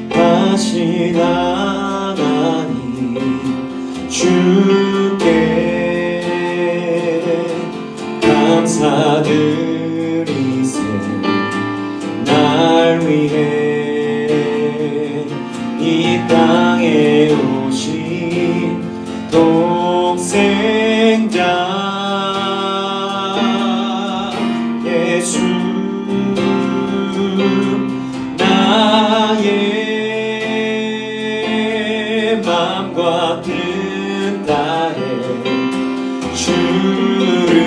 거룩하신 하나님 주께 감사드리세. 날 위해 이 땅에 오신 독생자 예수, 나의 맘과 뜻 다해 주를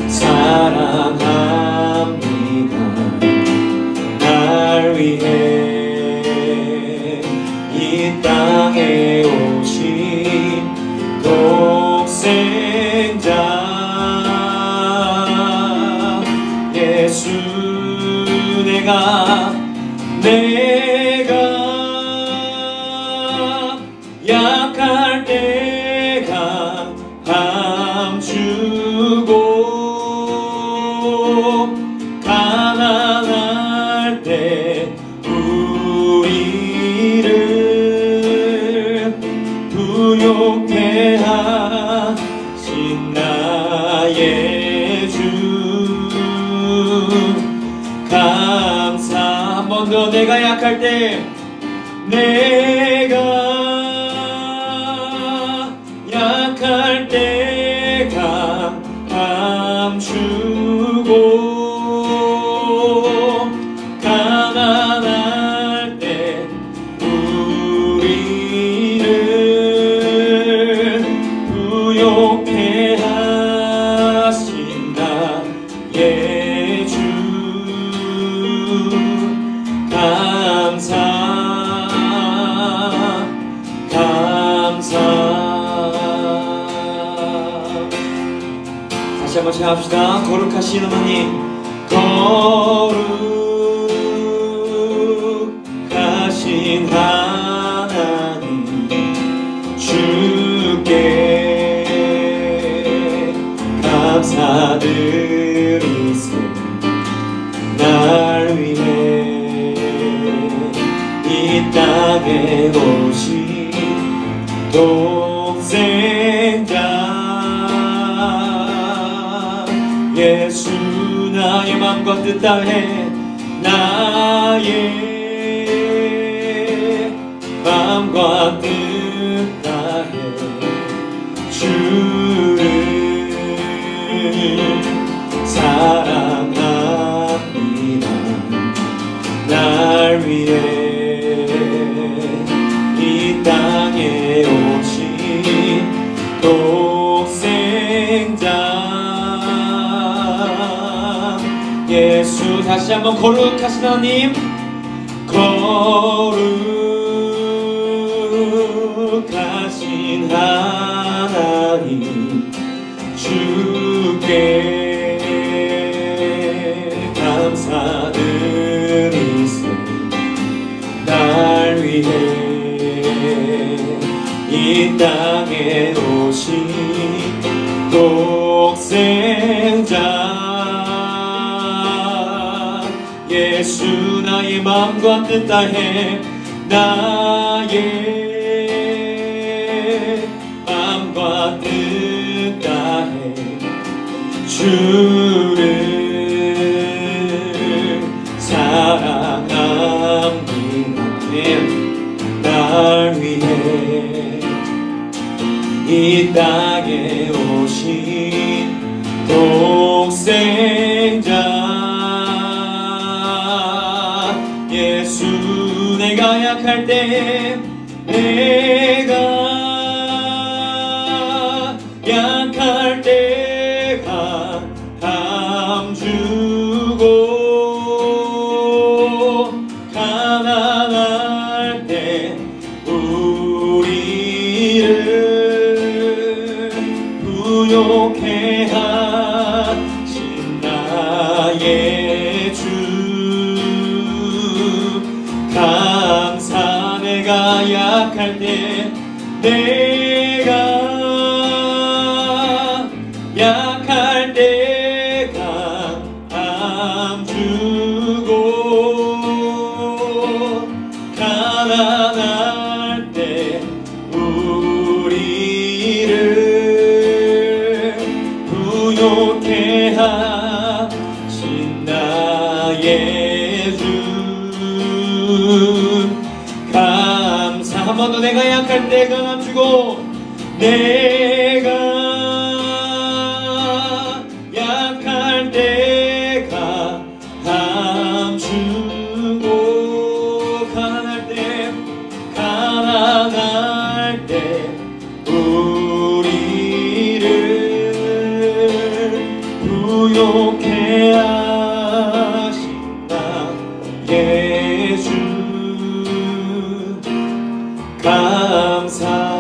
사랑합니다. 날 위해 이 땅에 오신 독생자 예수, 내가 약할 때 감추고 가난할 때 우리를 부욕해 하신 나의 주 감사. 한 번 더. 내가 약할 때 감추고 가난할 때 우리를 부욕해 하신 나의 주 감사. 다시 한번 시작합시다. 거룩하신 하나님, 거룩하신 하나님 주께 감사드리세. 날 위해 이 땅에 오신 독생자 예수, 나의 맘과 뜻 다해 나의 맘과 뜻 다해 주를 사랑합니다. 날 위해 이 땅에 오신 독생자 예수. 다시 한번 거룩하신 하나님, 거룩하신 하나님 주께 감사드리세. 날 위해 이 땅에 오신 독생자 예수, 나의 맘과 뜻 다해 나의 맘과 뜻 다해 주를 사랑합니다. 날 위해 이 땅에 오신 독생자 예수, 내가 약할 때 감주고 가난할 때 우리를 부욕해 하신 나의 주 감사. 내가 약할 때 약할 때 우리를 부요케 하신 나의 주 감사. 한 번 더. 내가 약할 때 강함 주고, 내가 약할 때 강함 주고, 가난할 때 우리를 부요케 하신 나의 주 감사.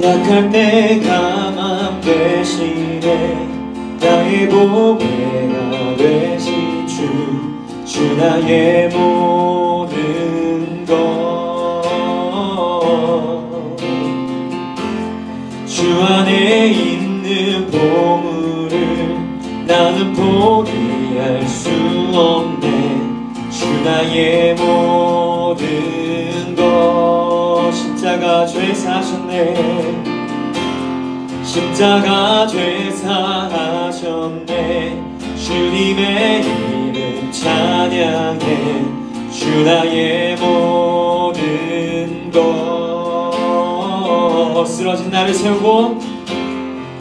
약할 때 강함 되시네 나의 보배가 되신 주 나의 모든 것. 주 안에 있는 보물을 나는 포기할 수 없네. 주 나의 모든 것. 십자가 죄 사셨네. 십자가 죄 사하셨네. 주님의 이름 찬양해. 주 나의 모든 것. 쓰러진 나를 세우고,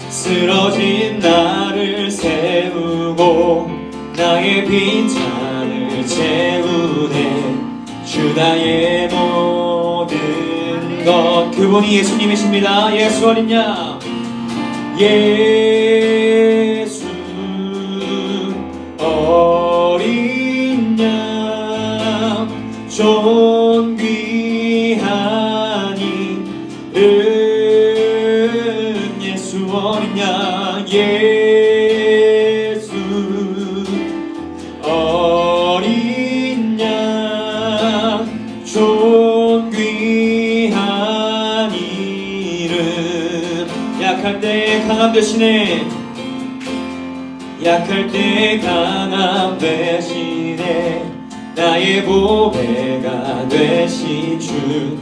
쓰러진 나를 세우고, 나의 빈잔을 채우네. 주 나의 모든 것. 그분이 예수님이십니다. 예수 어린 양, 예수 어린 양, 존귀하니 예수 어린 양, 예수 어린 양, 존귀한 이름. 약할 때 강함 되시네. 약할 때 강함 되시네. 나의 보배가 되신 주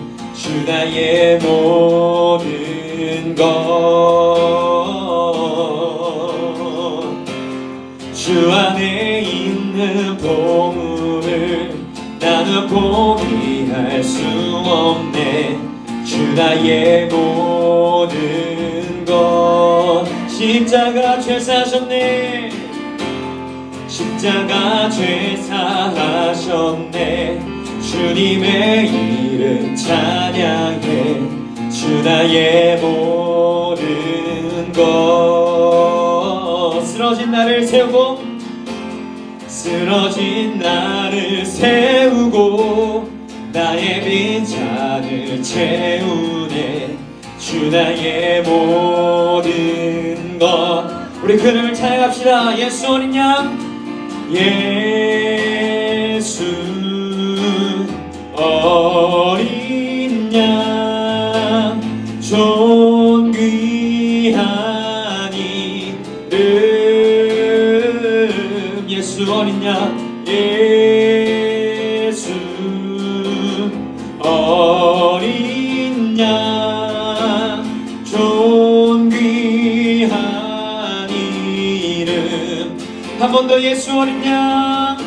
나의 모든 것. 주 안에 있는 보물을 나는 포기할 수 없네. 주 나의 모든 것. 십자가 죄 사셨네. 십자가 죄 사하셨네. 주님의 이름 찬양해. 주 나의 모든 것. 쓰러진 나를 세우고, 쓰러진 나를 세우고, 나의 빈잔을 채우네. 주 나의 모든 것. 우리 그 이름을 찬양합시다. 예수 어린 양, 예수 어린 양, 존귀한 이름. 예수 어린 양, 예수 어린 양, 존귀한 이름. 한 번 더. 예수 어린 양,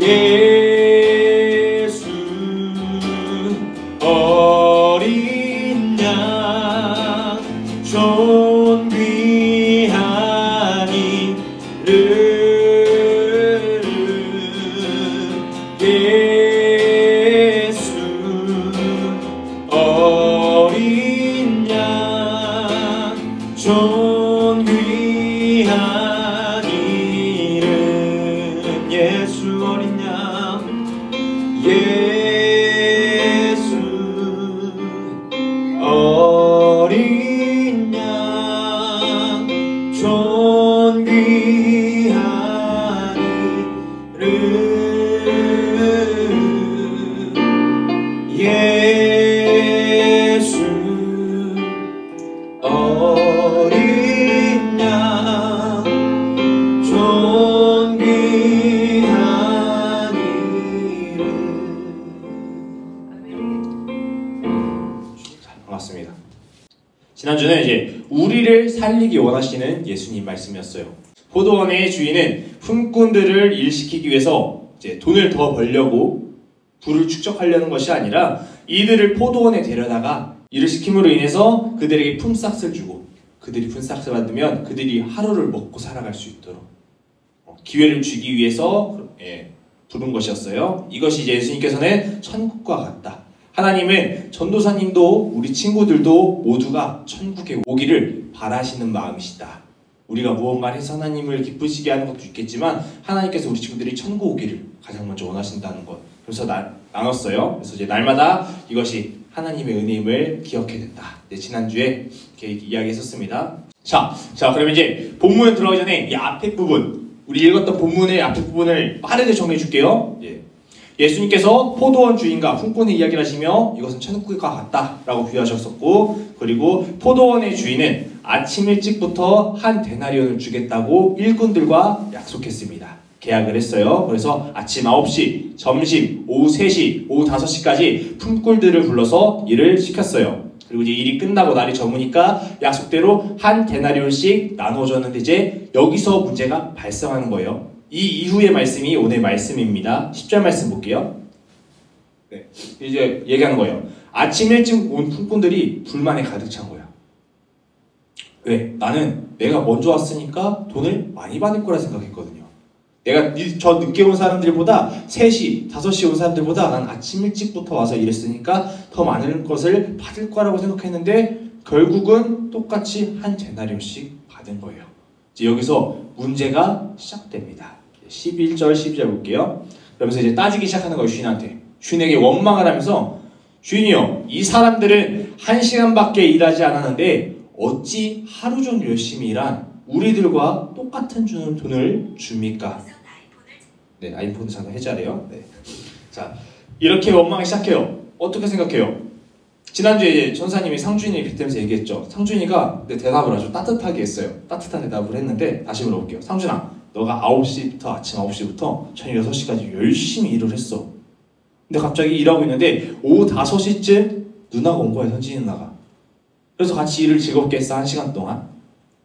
예수 어린 양, 존귀한 이름. 예수 어린 양, 존귀한 이름. 예수 어린 양, 예수 어린 양, 존귀한 이름. 예수 어린 지난주는 이제 우리를 살리기 원하시는 예수님 말씀이었어요. 포도원의 주인은 품꾼들을 일시키기 위해서 이제 돈을 더 벌려고 부를 축적하려는 것이 아니라 이들을 포도원에 데려다가 일을 시킴으로 인해서 그들에게 품삯을 주고 그들이 품삯을 받으면 그들이 하루를 먹고 살아갈 수 있도록 기회를 주기 위해서 부른 것이었어요. 이것이 이제 예수님께서는 천국과 같다. 하나님은 전도사님도 우리 친구들도 모두가 천국에 오기를 바라시는 마음이시다. 우리가 무언가 해서 하나님을 기쁘시게 하는 것도 있겠지만 하나님께서 우리 친구들이 천국 오기를 가장 먼저 원하신다는 것. 그래서 나눴어요. 그래서 이제 날마다 이것이 하나님의 은혜임을 기억해야 된다. 지난주에 이렇게 이야기했었습니다. 자, 그러면 이제 본문 들어가기 전에 이 앞에 부분, 우리 읽었던 본문의 앞에 부분을 빠르게 정리해 줄게요. 예수님께서 포도원 주인과 품꾼의 이야기를 하시며 이것은 천국과 같다라고 비유하셨었고, 그리고 포도원의 주인은 아침 일찍부터 한 데나리온을 주겠다고 일꾼들과 약속했습니다. 계약을 했어요. 그래서 아침 9시, 점심, 오후 3시, 오후 5시까지 품꾼들을 불러서 일을 시켰어요. 그리고 이제 일이 끝나고 날이 저무니까 약속대로 한 데나리온씩 나눠줬는데 이제 여기서 문제가 발생하는 거예요. 이 이후의 말씀이 오늘 말씀입니다. 10절 말씀 볼게요. 이제 얘기하는 거예요. 아침 일찍 온 품꾼들이 불만에 가득 찬 거야. 왜? 나는 내가 먼저 왔으니까 돈을 많이 받을 거라 생각했거든요. 내가 저 늦게 온 사람들보다 3시, 5시 온 사람들보다 난 아침 일찍부터 와서 일했으니까 더 많은 것을 받을 거라고 생각했는데 결국은 똑같이 한 데나리온씩 받은 거예요. 이제 여기서 문제가 시작됩니다. 11절, 12절 볼게요. 그러면서 이제 따지기 시작하는 거예요, 주인한테. 주인에게 원망을 하면서 주인이요, 이 사람들은 1시간밖에 일하지 않았는데 어찌 하루 종일 열심히 일한 우리들과 똑같은 주는 돈을 줍니까? 네, 아이폰을 잠깐 해제하래요. 네. 자, 이렇게 원망을 시작해요. 어떻게 생각해요? 지난주에 이제 전사님이 상준이 빗대면서 얘기했죠. 상준이가 대답을 아주 따뜻하게 했어요. 따뜻한 대답을 했는데 다시 물어볼게요. 상준아, 너가 9시부터 아침 9시부터 저녁 6시까지 열심히 일을 했어. 근데 갑자기 일하고 있는데 오후 5시쯤 누나가 온 거야, 현진이 누나가. 그래서 같이 일을 즐겁게 했어, 1시간 동안.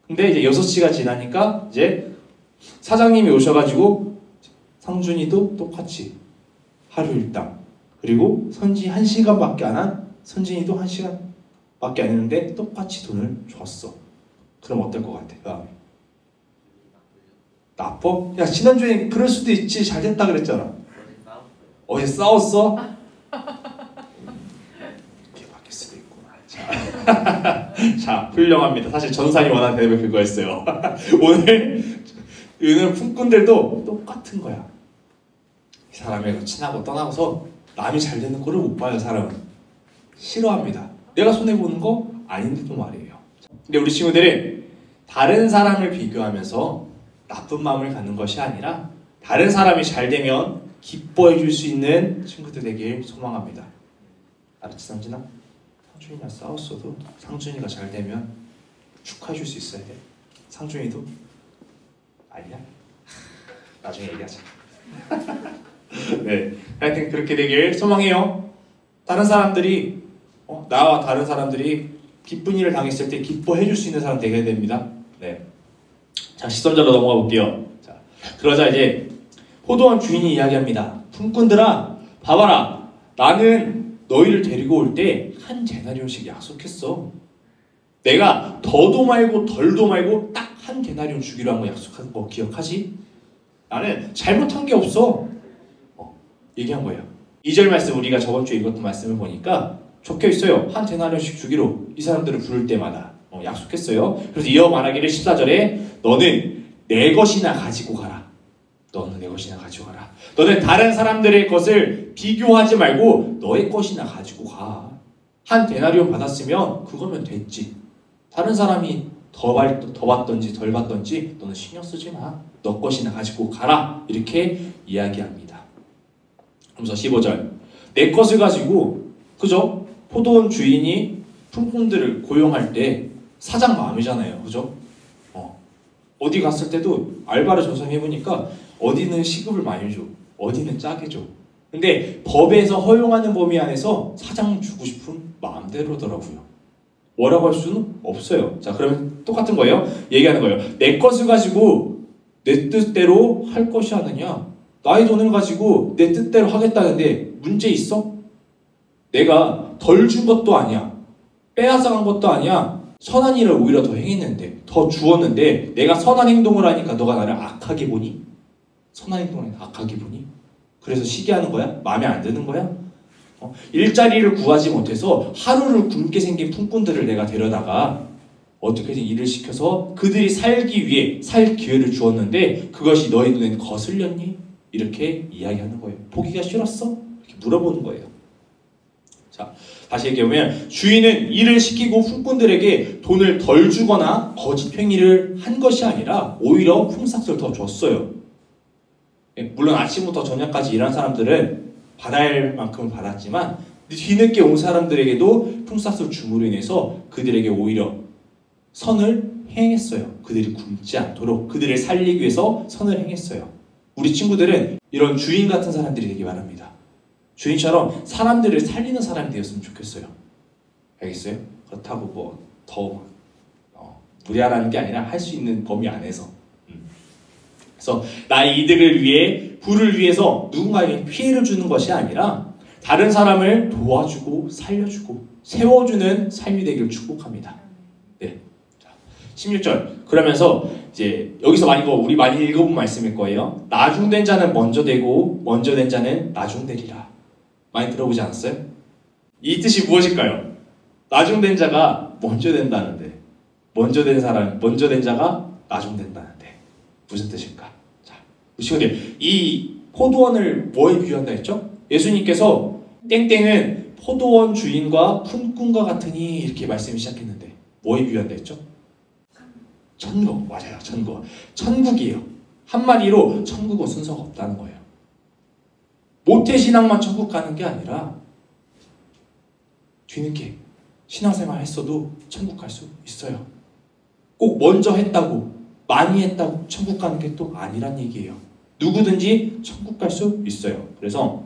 근데 이제 6시가 지나니까 이제 사장님이 오셔가지고 상준이도 똑같이 하루 일당, 그리고 선진이 1시간밖에 안 한 선진이도 1시간밖에 안 했는데 똑같이 돈을 줬어. 그럼 어떨 것 같아? 나빠? 야, 지난주에 그럴 수도 있지, 잘 됐다 그랬잖아. 어제 싸웠어? 이렇게 바뀔 수도 있구나. 자, 훌륭합니다. 사실 전산이 원하는 대답이 그거였어요. 오늘 품꾼들도 똑같은 거야. 이 사람이랑 친하고 떠나고서 남이 잘 되는 거를 못 봐요. 사람은 싫어합니다. 내가 손해보는 거 아닌데도 말이에요. 근데 우리 친구들은 다른 사람을 비교하면서 나쁜 마음을 갖는 것이 아니라 다른 사람이 잘 되면 기뻐해 줄 수 있는 친구들 되길 소망합니다. 알았지, 상준아? 상준이랑 싸웠어도 상준이가 잘 되면 축하해 줄 수 있어야 돼. 상준이도 아니야? 나중에 얘기하자. 네, 하여튼 그렇게 되길 소망해요. 다른 사람들이 나와 다른 사람들이 기쁜 일을 당했을 때 기뻐해 줄 수 있는 사람 되게 됩니다. 네. 자, 13절로 넘어가 볼게요. 자, 그러자 이제 포도원 주인이 이야기합니다. 품꾼들아, 봐봐라. 나는 너희를 데리고 올 때 한 데나리온씩 약속했어. 내가 더도 말고 덜도 말고 딱 한 데나리온 주기로 한 거 약속한 거 기억하지? 나는 잘못한 게 없어. 얘기한 거예요. 2절 말씀, 우리가 저번 주에 읽었던 말씀을 보니까 적혀 있어요. 한 데나리온씩 주기로 이 사람들을 부를 때마다 약속했어요. 그래서 이어 말하기를 14절에 너는 내 것이나 가지고 가라. 너는 내 것이나 가지고 가라. 너는 다른 사람들의 것을 비교하지 말고 너의 것이나 가지고 가. 한 데나리온 받았으면 그거면 됐지. 다른 사람이 더 받던지 덜 받던지 너는 신경 쓰지 마. 너 것이나 가지고 가라. 이렇게 이야기합니다. 그러면서 15절, 내 것을 가지고, 그죠? 포도원 주인이 품꾼들을 고용할 때 사장 마음이잖아요. 그죠? 어디 갔을 때도 알바를 조사해보니까 어디는 시급을 많이 줘, 어디는 짜게 줘. 근데 법에서 허용하는 범위 안에서 사장 주고 싶은 마음대로더라고요. 뭐라고 할 수는 없어요. 자, 그러면 똑같은 거예요. 얘기하는 거예요. 내 것을 가지고 내 뜻대로 할 것이 아니냐. 나의 돈을 가지고 내 뜻대로 하겠다는데 문제 있어? 내가 덜 준 것도 아니야. 빼앗아간 것도 아니야. 선한 일을 오히려 더 행했는데, 더 주었는데 내가 선한 행동을 하니까 너가 나를 악하게 보니? 선한 행동을 악하게 보니? 그래서 시기하는 거야? 마음에 안 드는 거야? 일자리를 구하지 못해서 하루를 굶게 생긴 품꾼들을 내가 데려다가 어떻게든 일을 시켜서 그들이 살기 위해 살 기회를 주었는데 그것이 너희 눈엔 거슬렸니? 이렇게 이야기하는 거예요. 보기가 싫었어? 이렇게 물어보는 거예요. 자, 다시 얘기해보면 주인은 일을 시키고 품꾼들에게 돈을 덜 주거나 거짓 행위를 한 것이 아니라 오히려 품삯을 더 줬어요. 물론 아침부터 저녁까지 일한 사람들은 받아야 할 만큼은 받았지만 뒤늦게 온 사람들에게도 품삯을 줌으로 인해서 그들에게 오히려 선을 행했어요. 그들이 굶지 않도록 그들을 살리기 위해서 선을 행했어요. 우리 친구들은 이런 주인 같은 사람들이 되기 바랍니다. 주인처럼 사람들을 살리는 사람이 되었으면 좋겠어요. 알겠어요? 그렇다고 뭐 더 무리하라는 게 아니라 할 수 있는 범위 안에서. 그래서 나의 이득을 위해 부를 위해서 누군가에게 피해를 주는 것이 아니라 다른 사람을 도와주고 살려주고 세워주는 삶이 되기를 축복합니다. 네. 자, 16절. 그러면서 이제 여기서 우리 많이 읽어본 말씀일 거예요. 나중된 자는 먼저 되고 먼저 된 자는 나중되리라. 많이 들어보지 않았어요? 이 뜻이 무엇일까요? 나중된 자가 먼저 된다는데 먼저 된 자가 나중된다는데 무슨 뜻일까? 자, 우리 친구들, 이 포도원을 뭐에 비유한다 했죠? 예수님께서 땡땡은 포도원 주인과 품꾼과 같으니 이렇게 말씀을 시작했는데 뭐에 비유한다 했죠? 천국, 맞아요. 천국. 천국이에요. 한마디로 천국은 순서가 없다는 거예요. 모태신앙만 천국 가는 게 아니라 뒤늦게 신앙생활 했어도 천국 갈 수 있어요. 꼭 먼저 했다고 많이 했다고 천국 가는 게 또 아니란 얘기예요. 누구든지 천국 갈 수 있어요. 그래서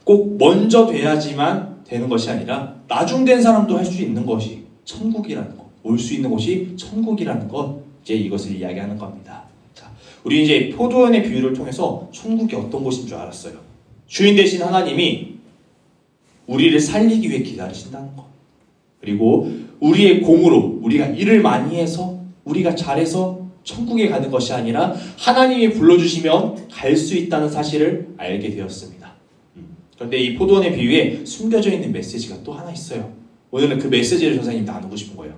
꼭 먼저 돼야지만 되는 것이 아니라 나중된 사람도 할 수 있는 것이 천국이라는 것, 올 수 있는 곳이 천국이라는 것, 이제 이것을 이야기하는 겁니다. 자, 우리 이제 포도원의 비유를 통해서 천국이 어떤 곳인 줄 알았어요. 주인 되신 하나님이 우리를 살리기 위해 기다리신다는 것, 그리고 우리의 공으로 우리가 일을 많이 해서 우리가 잘해서 천국에 가는 것이 아니라 하나님이 불러주시면 갈 수 있다는 사실을 알게 되었습니다. 그런데 이 포도원의 비유에 숨겨져 있는 메시지가 또 하나 있어요. 오늘은 그 메시지를 전사님 나누고 싶은 거예요.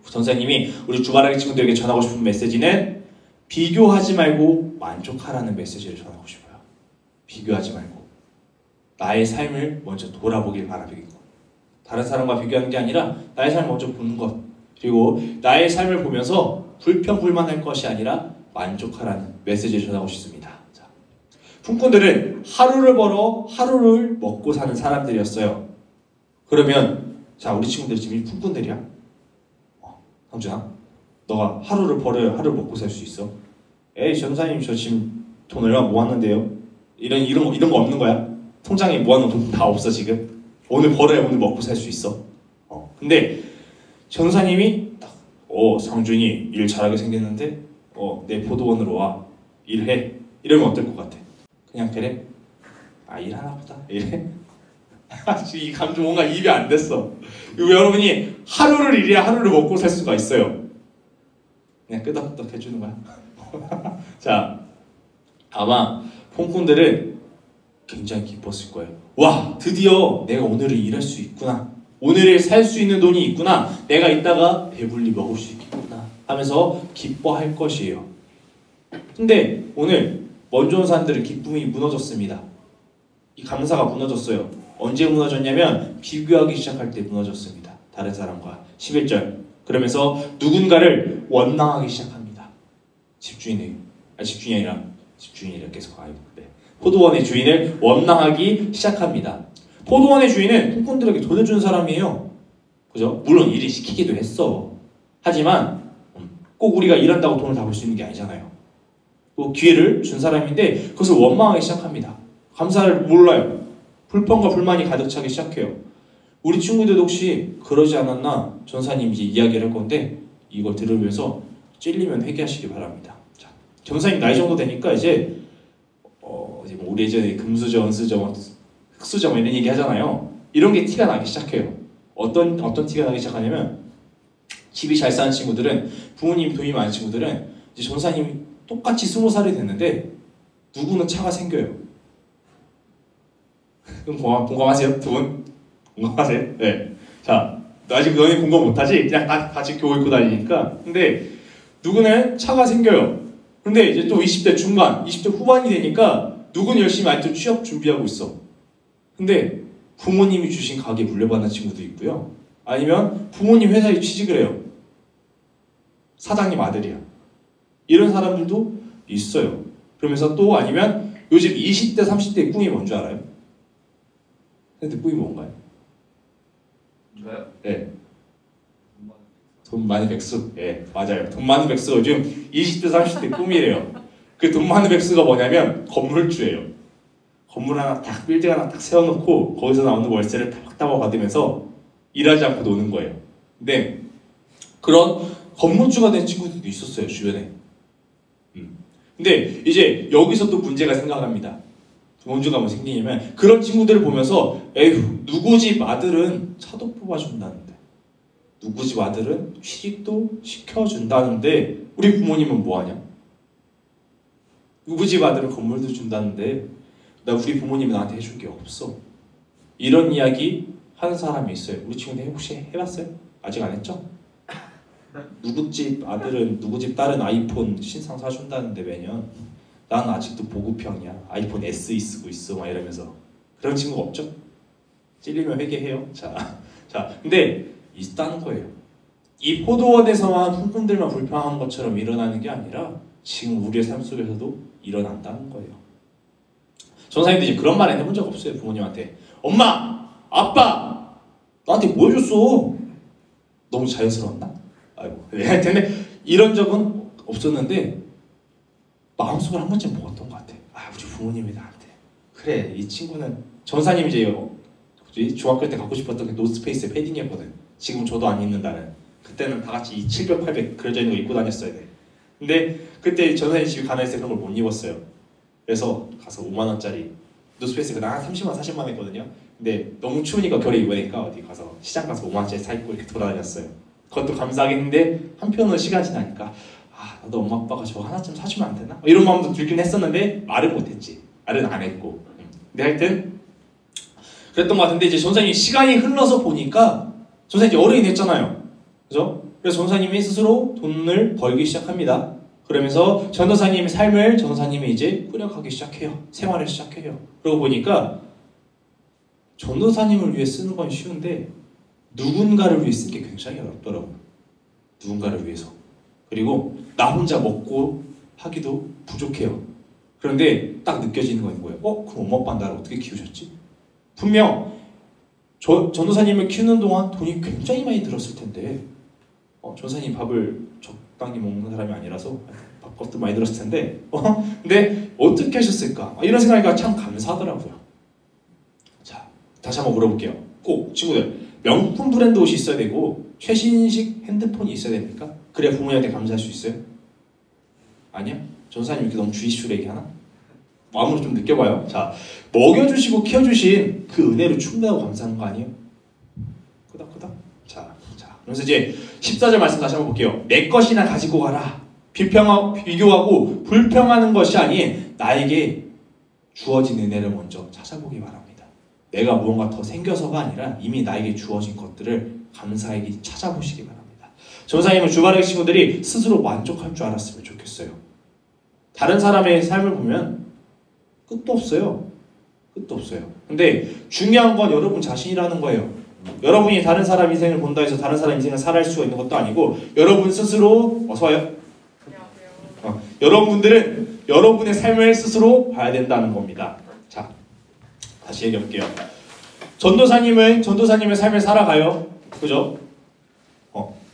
전사님이 우리 주바라기 친구들에게 전하고 싶은 메시지는 비교하지 말고 만족하라는 메시지를 전하고 싶어요. 비교하지 말고 나의 삶을 먼저 돌아보길 바라는 것. 다른 사람과 비교하는 게 아니라 나의 삶을 먼저 보는 것, 그리고 나의 삶을 보면서 불평불만할 것이 아니라 만족하라는 메시지를 전하고 싶습니다. 자, 품꾼들은 하루를 벌어 하루를 먹고 사는 사람들이었어요. 그러면 자, 우리 친구들 지금 품꾼들이야? 상준아, 너가 하루를 벌어야 하루를 먹고 살 수 있어? 에이, 전사님 저 지금 돈 얼마 모았는데요? 이런 거 없는 거야? 통장에 모아놓은 돈 다 없어 지금? 오늘 벌어야 오늘 먹고 살 수 있어. 근데 전사님이 딱 상준이 일 잘하게 생겼는데 내 포도원으로 와 일해. 이러면 어떨 것 같아? 그냥 그래? 일하나 보다. 이래? 이 감정 뭔가 입이 안 됐어. 여러분이 하루를 일해야 하루를 먹고 살 수가 있어요. 그냥 끄덕끄덕 해주는 거야. 자, 아마 품꾼들은 굉장히 기뻤을 거예요. 와, 드디어 내가 오늘을 일할 수 있구나. 오늘을 살 수 있는 돈이 있구나. 내가 이따가 배불리 먹을 수 있겠구나 하면서 기뻐할 것이에요. 근데 오늘 먼저 온 사람들의 기쁨이 무너졌습니다. 이 감사가 무너졌어요. 언제 무너졌냐면 비교하기 시작할 때 무너졌습니다. 다른 사람과. 11절. 그러면서 누군가를 원망하기 시작합니다. 집주인이 아니라 계속 네. 포도원의 주인을 원망하기 시작합니다. 포도원의 주인은 품꾼들에게 돈을 준 사람이에요. 그죠? 물론 일을 시키기도 했어. 하지만 꼭 우리가 일한다고 돈을 다 벌 수 있는 게 아니잖아요. 그 기회를 준 사람인데 그것을 원망하기 시작합니다. 감사를 몰라요. 불평과 불만이 가득 차기 시작해요. 우리 친구들도 혹시 그러지 않았나? 전사님 이제 이야기를 할 건데 이걸 들으면서 찔리면 회개하시기 바랍니다. 자, 전사님 나이 정도 되니까 이제 이제 뭐 우리 예전에 금수저, 은수저, 흑수저 이런 얘기 하잖아요. 이런 게 티가 나기 시작해요. 어떤 티가 나기 시작하냐면 집이 잘 사는 친구들은 부모님 돈이 많은 친구들은 이제 전사님이 똑같이 20살이 됐는데 누구는 차가 생겨요. 그럼 공감하세요? 두 분? 공감하세요? 네. 자, 아직 너네 공감 못하지? 그냥 다 같이 교복 입고 다니니까. 근데 누구는 차가 생겨요. 근데 이제 또 20대 중반, 20대 후반이 되니까 누구는 열심히 아직도 취업 준비하고 있어. 근데 부모님이 주신 가게 물려받는 친구도 있고요. 아니면 부모님 회사에 취직을 해요. 사장님 아들이야. 이런 사람들도 있어요. 그러면서 또 아니면 요즘 20대, 30대의 꿈이 뭔 줄 알아요? 근데 꿈이 뭔가요? 저요? 네. 돈 많은 백수. 예, 맞아요. 돈 많은 백수가 요즘 20대, 30대 꿈이래요. 그 돈 많은 백수가 뭐냐면 건물주예요. 건물 하나 딱, 빌딩 하나 딱 세워놓고 거기서 나오는 월세를 타박타박 받으면서 일하지 않고 노는 거예요. 근데 그런 건물주가 된 친구들도 있었어요, 주변에. 근데 이제 여기서 또 문제가 생각합니다. 문제가 뭐 생기냐면 그런 친구들을 보면서 에휴, 누구 집 아들은 차도 뽑아준다는데 누구 집 아들은 취직도 시켜준다는데 우리 부모님은 뭐하냐? 누구 집 아들은 건물도 준다는데 나 우리 부모님이 나한테 해줄 게 없어. 이런 이야기 하는 사람이 있어요. 우리 친구들 혹시 해봤어요? 아직 안 했죠? 누구 집 아들은 누구 집 딸은 아이폰 신상 사준다는데 매년 난 아직도 보급형이야. 아이폰 SE 쓰고 있어. 막 이러면서 그런 친구가 없죠? 찔리면 회개해요. 자, 근데 있다는 거예요. 이 포도원에서만 훈훈들만 불평한 것처럼 일어나는 게 아니라 지금 우리의 삶 속에서도 일어난다는 거예요. 전사님도 이제 그런 말 해본 적 없어요. 부모님한테 엄마, 아빠 나한테 뭐 해줬어? 너무 자연스러웠나? 아이고, 근데 이런 적은 없었는데 마음속으로 한 번쯤 먹었던 것 같아. 아, 우리 부모님이 나한테 그래, 이 친구는 전사님 이제 중학교 때 갖고 싶었던 게 노스페이스 패딩이었거든. 지금 저도 안 입는다는. 그때는 다 같이 이 700, 800 그려져 있는 거 입고 다녔어야 돼. 근데 그때 전사님 집에 가나있을 때 그런 걸 못 입었어요. 그래서 가서 5만 원짜리 노스페이스가 한 30만 40만 원 했거든요. 근데 너무 추우니까 겨울에 입으니까 어디 가서 시장 가서 5만 원짜리 사 입고 이렇게 돌아다녔어요. 그것도 감사하긴 했는데 한편으로 시간 지나니까 아, 나도 엄마 아빠가 저거 하나쯤 사주면 안 되나? 이런 마음도 들긴 했었는데 말은 못했지. 말은 안 했고. 근데 하여튼 그랬던 것 같은데 이제 전사님이 시간이 흘러서 보니까 전사님이 어른이 됐잖아요. 그죠? 그래서 전사님이 스스로 돈을 벌기 시작합니다. 그러면서 전도사님의 삶을 전도사님이 이제 꾸려가기 시작해요. 생활을 시작해요. 그러고 보니까 전도사님을 위해 쓰는 건 쉬운데 누군가를 위해 쓰는 게 굉장히 어렵더라고요. 누군가를 위해서. 그리고 나 혼자 먹고 하기도 부족해요. 그런데 딱 느껴지는 건 뭐예요? 그럼 엄마 아빠는 나를 어떻게 키우셨지? 분명 전도사님을 키우는 동안 돈이 굉장히 많이 들었을 텐데 전도사님 밥을 적당히 먹는 사람이 아니라서 밥값도 많이 들었을 텐데 근데 어떻게 하셨을까? 이런 생각이 참 감사하더라고요. 자, 다시 한번 물어볼게요. 꼭 친구들 명품 브랜드 옷이 있어야 되고 최신식 핸드폰이 있어야 됩니까? 그래야 부모님한테 감사할 수 있어요? 아니야? 전사님 이렇게 너무 주이슈로 얘기하나? 마음으로 좀 느껴봐요. 자, 먹여주시고 키워주신 그 은혜로 충분하고 감사한 거 아니에요? 끄덕끄덕. 자, 그래서 이제 14절 말씀 다시 한번 볼게요. 내 것이나 가지고 가라. 비교하고 불평하는 것이 아닌 나에게 주어진 은혜를 먼저 찾아보기 바랍니다. 내가 무언가 더 생겨서가 아니라 이미 나에게 주어진 것들을 감사하게 찾아보시기 바랍니다. 전사님은 주바르기 친구들이 스스로 만족할 줄 알았으면 좋겠어요. 다른 사람의 삶을 보면 끝도 없어요. 끝도 없어요. 근데 중요한 건 여러분 자신이라는 거예요. 여러분이 다른 사람 인생을 본다 해서 다른 사람 인생을 살아갈 수가 있는 것도 아니고 여러분 스스로 어서와요. 여러분들은 여러분의 삶을 스스로 봐야 된다는 겁니다. 자, 다시 얘기해볼게요. 전도사님은 전도사님의 삶을 살아가요. 그죠?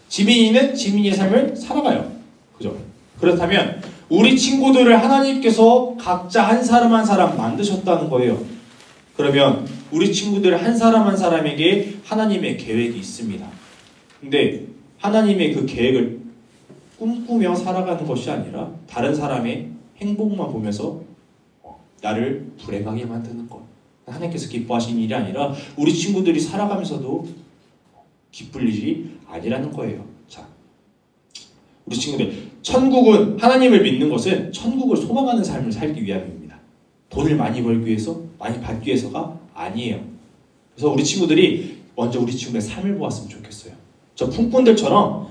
지민이는 지민이의 삶을 살아가요. 그죠? 그렇다면 우리 친구들을 하나님께서 각자 한 사람 한 사람 만드셨다는 거예요. 그러면 우리 친구들 한 사람 한 사람에게 하나님의 계획이 있습니다. 근데 하나님의 그 계획을 꿈꾸며 살아가는 것이 아니라 다른 사람의 행복만 보면서 나를 불행하게 만드는 것. 하나님께서 기뻐하시는 일이 아니라 우리 친구들이 살아가면서도 기쁠 일이 아니라는 거예요. 자, 우리 친구들, 천국은, 하나님을 믿는 것은 천국을 소망하는 삶을 살기 위함입니다. 돈을 많이 벌기 위해서, 많이 받기 위해서가 아니에요. 그래서 우리 친구들이 먼저 우리 친구의 삶을 보았으면 좋겠어요. 저 품꾼들처럼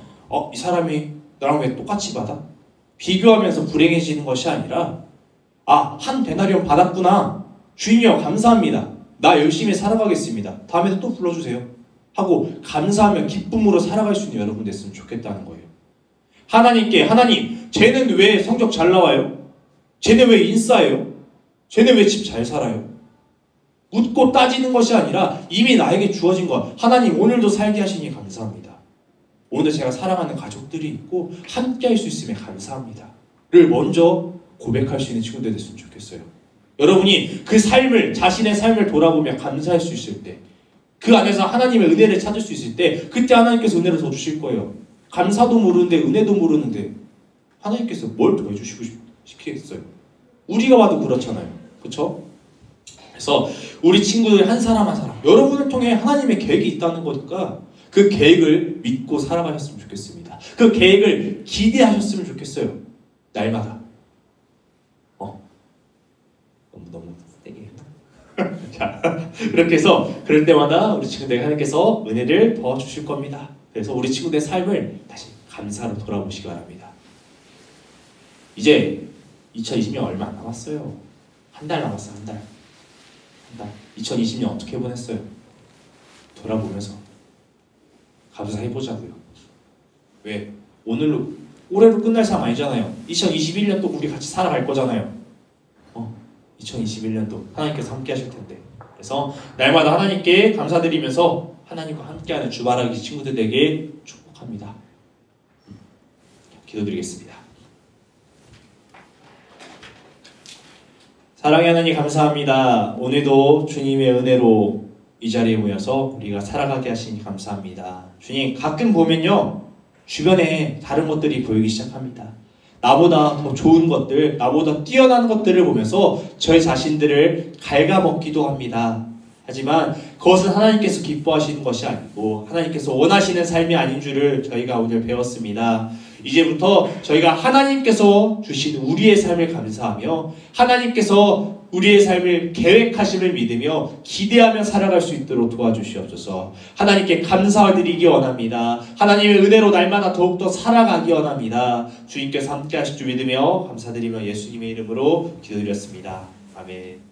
이 사람이 나랑 왜 똑같이 받아? 비교하면서 불행해지는 것이 아니라 한 데나리온 받았구나. 주님이여 감사합니다. 나 열심히 살아가겠습니다. 다음에도 또 불러주세요. 하고 감사하며 기쁨으로 살아갈 수 있는 여러분 됐으면 좋겠다는 거예요. 하나님께 하나님, 쟤는 왜 성적 잘 나와요? 쟤는 왜 인싸예요? 쟤는 왜 집 잘 살아요? 묻고 따지는 것이 아니라 이미 나에게 주어진 것. 하나님 오늘도 살게 하시니 감사합니다. 오늘 제가 사랑하는 가족들이 있고 함께 할 수 있음에 감사합니다. 를 먼저 고백할 수 있는 친구들 됐으면 좋겠어요. 여러분이 그 삶을, 자신의 삶을 돌아보며 감사할 수 있을 때, 그 안에서 하나님의 은혜를 찾을 수 있을 때, 그때 하나님께서 은혜를 더 주실 거예요. 감사도 모르는데, 은혜도 모르는데 하나님께서 뭘 더 해주시고 싶겠어요? 우리가 봐도 그렇잖아요. 그렇죠? 그래서 우리 친구들 한 사람 한 사람, 여러분을 통해 하나님의 계획이 있다는 거니까 그 계획을 믿고 살아가셨으면 좋겠습니다. 그 계획을 기대하셨으면 좋겠어요. 날마다. 너무 세게 했나? 자, 그렇게 해서 그럴 때마다 우리 친구들에게 하나님께서 은혜를 더 주실 겁니다. 그래서 우리 친구들의 삶을 다시 감사로 돌아보시기 바랍니다. 이제 2020년 얼마 안 남았어요. 한 달 남았어요. 한 달. 2020년 어떻게 보냈어요? 돌아보면서 감사해보자고요. 왜? 올해로 끝날 삶 아니잖아요. 2021년도 우리 같이 살아갈 거잖아요. 2021년도 하나님께서 함께 하실 텐데. 그래서 날마다 하나님께 감사드리면서 하나님과 함께하는 주말하기 친구들에게 축복합니다. 기도드리겠습니다. 사랑의 하나님 감사합니다. 오늘도 주님의 은혜로 이 자리에 모여서 우리가 살아가게 하시니 감사합니다. 주님, 가끔 보면요, 주변에 다른 것들이 보이기 시작합니다. 나보다 더 좋은 것들, 나보다 뛰어난 것들을 보면서 저희 자신들을 갉아먹기도 합니다. 하지만 그것은 하나님께서 기뻐하시는 것이 아니고 하나님께서 원하시는 삶이 아닌 줄을 저희가 오늘 배웠습니다. 이제부터 저희가 하나님께서 주신 우리의 삶을 감사하며 하나님께서 우리의 삶을 계획하심을 믿으며 기대하며 살아갈 수 있도록 도와주시옵소서. 하나님께 감사드리기 원합니다. 하나님의 은혜로 날마다 더욱더 살아가기 원합니다. 주님께서 함께 하실 줄 믿으며 감사드리며 예수님의 이름으로 기도드렸습니다. 아멘.